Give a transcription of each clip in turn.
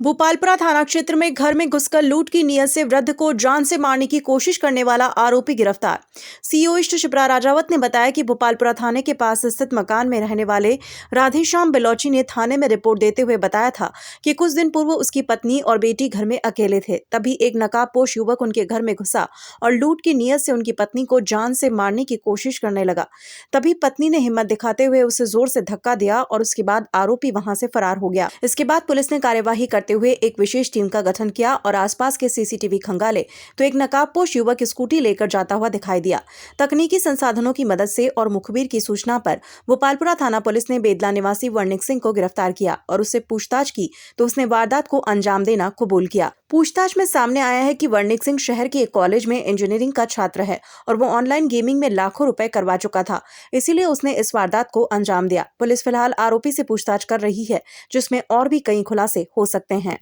भोपालपुरा थाना क्षेत्र में घर में घुसकर लूट की नीयत से वृद्ध को जान से मारने की कोशिश करने वाला आरोपी गिरफ्तार। सीओ ईस्ट शिप्रा राजावत ने बताया कि भोपालपुरा थाने के पास स्थित मकान में रहने वाले राधेश्याम बिलोची ने थाने में रिपोर्ट देते हुए बताया था कि कुछ दिन पूर्व उसकी पत्नी और बेटी घर में अकेले थे। तभी एक नकाबपोश युवक उनके घर में घुसा और लूट की नीयत से उनकी पत्नी को जान से मारने की कोशिश करने लगा। तभी पत्नी ने हिम्मत दिखाते हुए उसे जोर से धक्का दिया और उसके बाद आरोपी वहां से फरार हो गया। इसके बाद पुलिस ने कार्यवाही करते हुए एक विशेष टीम का गठन किया और आसपास के सीसीटीवी खंगाले तो एक नकाबपोश युवक स्कूटी लेकर जाता हुआ दिखाई दिया। तकनीकी संसाधनों की मदद से और मुखबिर की सूचना पर भोपालपुरा थाना पुलिस ने बेदला निवासी वर्णिक सिंह को गिरफ्तार किया और उससे पूछताछ की तो उसने वारदात को अंजाम देना कबूल किया। पूछताछ में सामने आया है कि वर्णिक सिंह शहर के एक कॉलेज में इंजीनियरिंग का छात्र है और वो ऑनलाइन गेमिंग में लाखों रुपए करवा चुका था, इसीलिए उसने इस वारदात को अंजाम दिया। पुलिस फिलहाल आरोपी से पूछताछ कर रही है, जिसमें और भी कई खुलासे हो सकते हैं।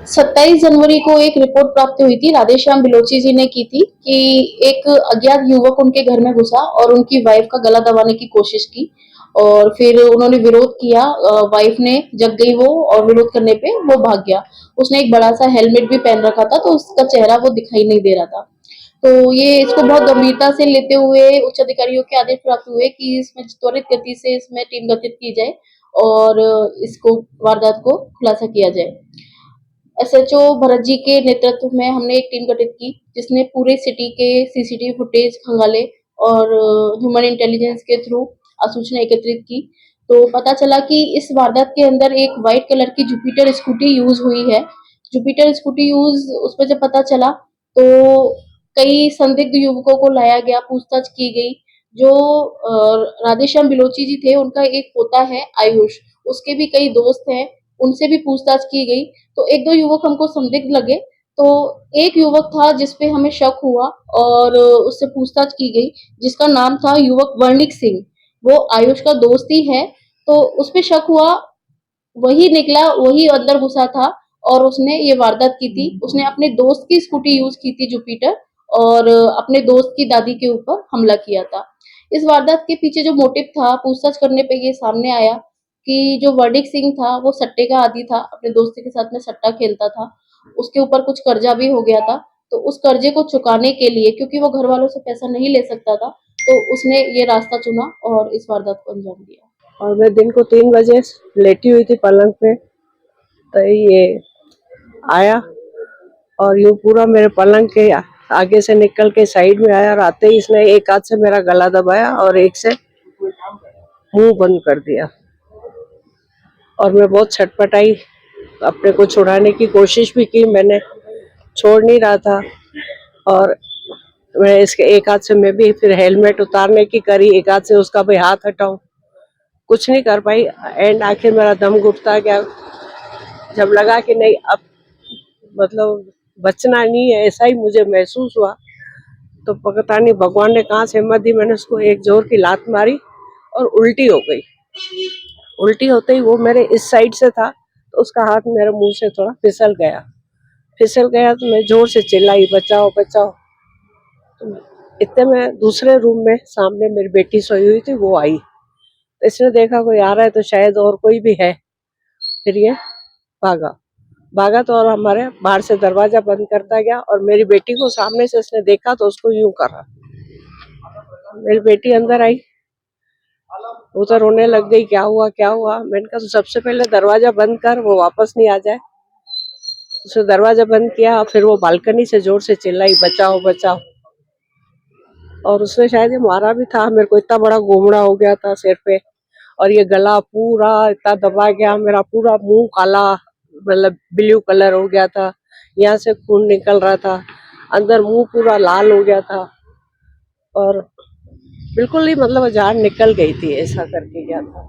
27 जनवरी को एक रिपोर्ट प्राप्त हुई थी, राधेश्याम बिलोची जी ने की थी कि एक अज्ञात युवक उनके घर में घुसा और उनकी वाइफ का गला दबाने की कोशिश की और फिर उन्होंने विरोध किया। वाइफ ने जग गई वो और विरोध करने पे वो भाग गया। उसने एक बड़ा सा हेलमेट भी पहन रखा था तो उसका चेहरा वो दिखाई नहीं दे रहा था। तो ये इसको बहुत गंभीरता से लेते हुए उच्च अधिकारियों के आदेश प्राप्त हुए कि इसमें त्वरित गति से इसमें टीम गठित की जाए और इसको वारदात को खुलासा किया जाए। एसएचओ भरत जी के नेतृत्व में हमने एक टीम गठित की जिसने पूरे सिटी के सीसीटीवी फुटेज खंगाले और ह्यूमन इंटेलिजेंस के थ्रू सूचना एकत्रित की। तो पता चला कि इस वारदात के अंदर एक व्हाइट कलर की जुपिटर स्कूटी यूज हुई है। जुपिटर स्कूटी यूज उसमें जब पता चला तो कई संदिग्ध युवकों को लाया गया, पूछताछ की गई। जो राधेश्याम बिलोची जी थे उनका एक पोता है आयुष, उसके भी कई दोस्त हैं, उनसे भी पूछताछ की गई। तो एक दो युवक हमको संदिग्ध लगे। तो एक युवक था जिसपे हमें शक हुआ और उससे पूछताछ की गई, जिसका नाम था युवक वर्णिक सिंह। वो आयुष का दोस्त ही है। तो उसपे शक हुआ, वही निकला, वही अंदर घुसा था और उसने ये वारदात की थी। उसने अपने दोस्त की स्कूटी यूज की थी जुपिटर और अपने दोस्त की दादी के ऊपर हमला किया था। इस वारदात के पीछे जो मोटिव था, पूछताछ करने पे ये सामने आया कि जो वर्णिक सिंह था वो सट्टे का आदी था, अपने दोस्त के साथ में सट्टा खेलता था। उसके ऊपर कुछ कर्जा भी हो गया था। तो उस कर्जे को चुकाने के लिए, क्योंकि वो घर वालों से पैसा नहीं ले सकता था, तो उसने ये रास्ता चुना और इस वारदात को अंजाम दिया। और मैं दिन को 3 बजे लेटी हुई थी पलंग पे, तो ये आया और यूं पूरा मेरे पलंग के आगे से निकल के साइड में आया और आते ही इसने एक हाथ से मेरा गला दबाया और एक से मुंह बंद कर दिया और मैं बहुत छटपटाई। अपने को छुड़ाने की कोशिश भी की मैंने, छोड़ नहीं रहा था और मैं इसके एक हाथ से मैं भी फिर हेलमेट उतारने की करी, एक हाथ से उसका भी हाथ हटाऊं, कुछ नहीं कर पाई। एंड आखिर मेरा दम घुटता गया, जब लगा कि नहीं अब मतलब बचना नहीं है, ऐसा ही मुझे महसूस हुआ। तो पता नहीं भगवान ने कहाँ से हिम्मत दी, मैंने उसको एक जोर की लात मारी और उल्टी हो गई। उल्टी होते ही वो मेरे इस साइड से था तो उसका हाथ मेरे मुंह से थोड़ा फिसल गया तो मैं जोर से चिल्लाई, बचाओ बचाओ। तो इतने में दूसरे रूम में सामने मेरी बेटी सोई हुई थी, वो आई। तो इसने देखा कोई आ रहा है तो शायद और कोई भी है, फिर ये भागा तो और हमारे बाहर से दरवाजा बंद करता गया और मेरी बेटी को सामने से इसने देखा तो उसको यूं करा। मेरी बेटी अंदर आई, वो तो रोने लग गई, क्या हुआ। मैंने कहा तो सबसे पहले दरवाजा बंद कर, वो वापस नहीं आ जाए। उसने दरवाजा बंद किया और फिर वो बालकनी से जोर से चिल्लाई, बचाओ बचाओ। और उसने शायद ये मारा भी था। मेरे को इतना बड़ा घूमड़ा हो गया था सिर पे और ये गला पूरा इतना दबा गया, मेरा पूरा मुंह काला मतलब ब्लू कलर हो गया था, यहाँ से खून निकल रहा था, अंदर मुंह पूरा लाल हो गया था और बिल्कुल ही मतलब जान निकल गई थी, ऐसा करके गया था।